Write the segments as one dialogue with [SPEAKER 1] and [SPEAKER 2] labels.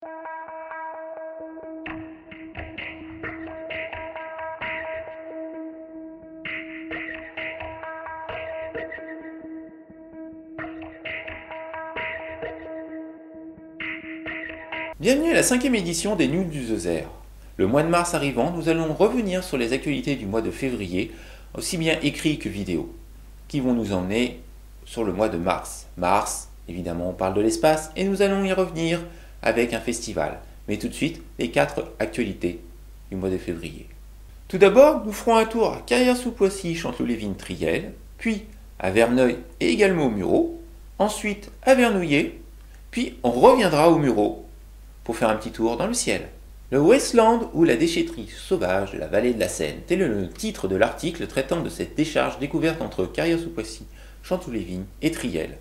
[SPEAKER 1] Bienvenue à la 5e édition des News du Zezer. Le mois de mars arrivant, nous allons revenir sur les actualités du mois de février, aussi bien écrits que vidéo, qui vont nous emmener sur le mois de mars. Mars, évidemment, on parle de l'espace et nous allons y revenir avec un festival. Mais tout de suite, les 4 actualités du mois de février. Tout d'abord, nous ferons un tour à Carrière-sous-Poissy, Chanteloup-les-Vignes-Triel, puis à Verneuil et également au Mureau, ensuite à Vernouillet, puis on reviendra au Mureau pour faire un petit tour dans le ciel. Le Wasteland ou la déchetterie sauvage de la vallée de la Seine, tel est le titre de l'article traitant de cette décharge découverte entre Carrière-sous-Poissy, Chanteloup-les-Vignes et Triel.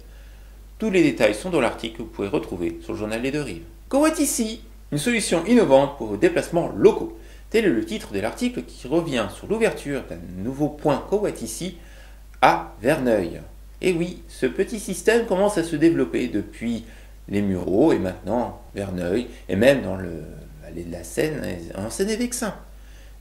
[SPEAKER 1] Tous les détails sont dans l'article que vous pouvez retrouver sur le journal des Deux Rives. Coatissi, une solution innovante pour vos déplacements locaux. Tel est le titre de l'article qui revient sur l'ouverture d'un nouveau point Coatissi à Verneuil. Et oui, ce petit système commence à se développer depuis les Mureaux et maintenant Verneuil et même dans le vallée de la Seine en Seine-et-Vexin.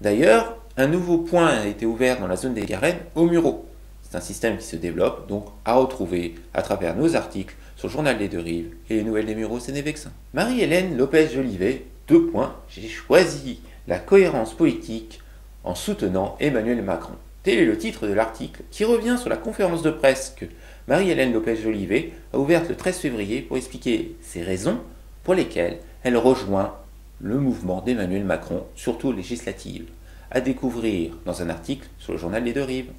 [SPEAKER 1] D'ailleurs, un nouveau point a été ouvert dans la zone des Garennes au Mureau. C'est un système qui se développe, donc à retrouver à travers nos articles sur le journal des Deux Rives et les nouvelles des Mureaux Seine-et-Vexin. Marie-Hélène Lopez-Jolivet, 2 points, j'ai choisi la cohérence politique en soutenant Emmanuel Macron. Tel est le titre de l'article qui revient sur la conférence de presse que Marie-Hélène Lopez-Jolivet a ouverte le 13 février pour expliquer ses raisons pour lesquelles elle rejoint le mouvement d'Emmanuel Macron, surtout législative, à découvrir dans un article sur le journal des Deux Rives.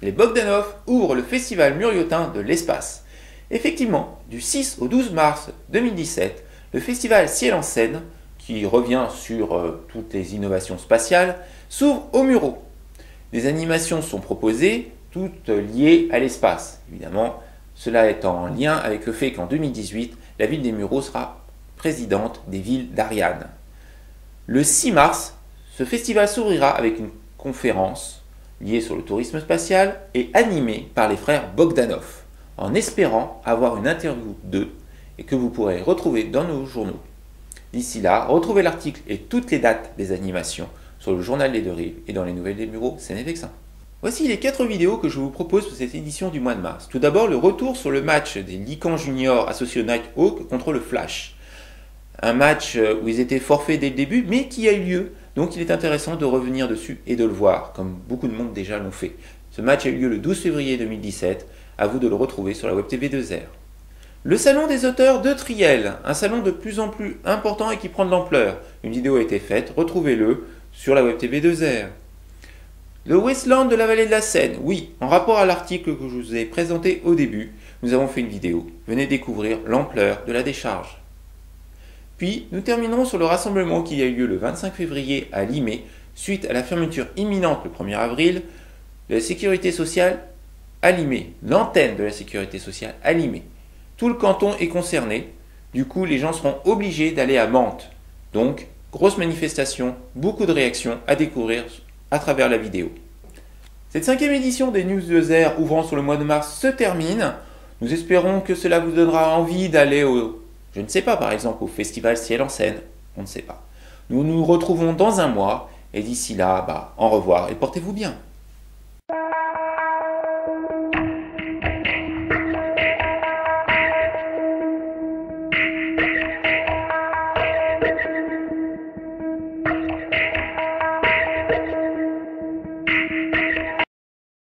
[SPEAKER 1] Les Bogdanov ouvrent le festival muriotin de l'espace. Effectivement, du 6 au 12 mars 2017, le festival Ciel en Seine, qui revient sur toutes les innovations spatiales, s'ouvre au Mureau. Des animations sont proposées, toutes liées à l'espace. Évidemment, cela est en lien avec le fait qu'en 2018, la ville des Mureaux sera présidente des villes d'Ariane. Le 6 mars, ce festival s'ouvrira avec une conférence liée sur le tourisme spatial et animée par les frères Bogdanov, en espérant avoir une interview d'eux et que vous pourrez retrouver dans nos journaux. D'ici là, retrouvez l'article et toutes les dates des animations sur le journal des Deux Rives et dans les nouvelles des Mureaux Seine-et-Vexin. Voici les 4 vidéos que je vous propose pour cette édition du mois de mars. Tout d'abord, le retour sur le match des Lycans Juniors associés au Nighthawk contre le Flash. Un match où ils étaient forfaits dès le début, mais qui a eu lieu. Donc il est intéressant de revenir dessus et de le voir, comme beaucoup de monde déjà l'ont fait. Ce match a eu lieu le 12 février 2017. À vous de le retrouver sur la Web TV 2R. Le salon des auteurs de Triel, un salon de plus en plus important et qui prend de l'ampleur. Une vidéo a été faite, retrouvez-le sur la Web TV 2R. Le Wasteland de la vallée de la Seine, oui, en rapport à l'article que je vous ai présenté au début, nous avons fait une vidéo. Venez découvrir l'ampleur de la décharge. Puis, nous terminerons sur le rassemblement qui a eu lieu le 25 février à Limay, suite à la fermeture imminente le 1er avril de la sécurité sociale à Limay, l'antenne de la sécurité sociale à Limay. Tout le canton est concerné, du coup les gens seront obligés d'aller à Mantes. Donc, grosse manifestation, beaucoup de réactions à découvrir à travers la vidéo. Cette 5e édition des News de Zezer ouvrant sur le mois de mars se termine. Nous espérons que cela vous donnera envie d'aller je ne sais pas, par exemple au festival Ciel en Seine, on ne sait pas. Nous nous retrouvons dans un mois et d'ici là, au revoir et portez-vous bien.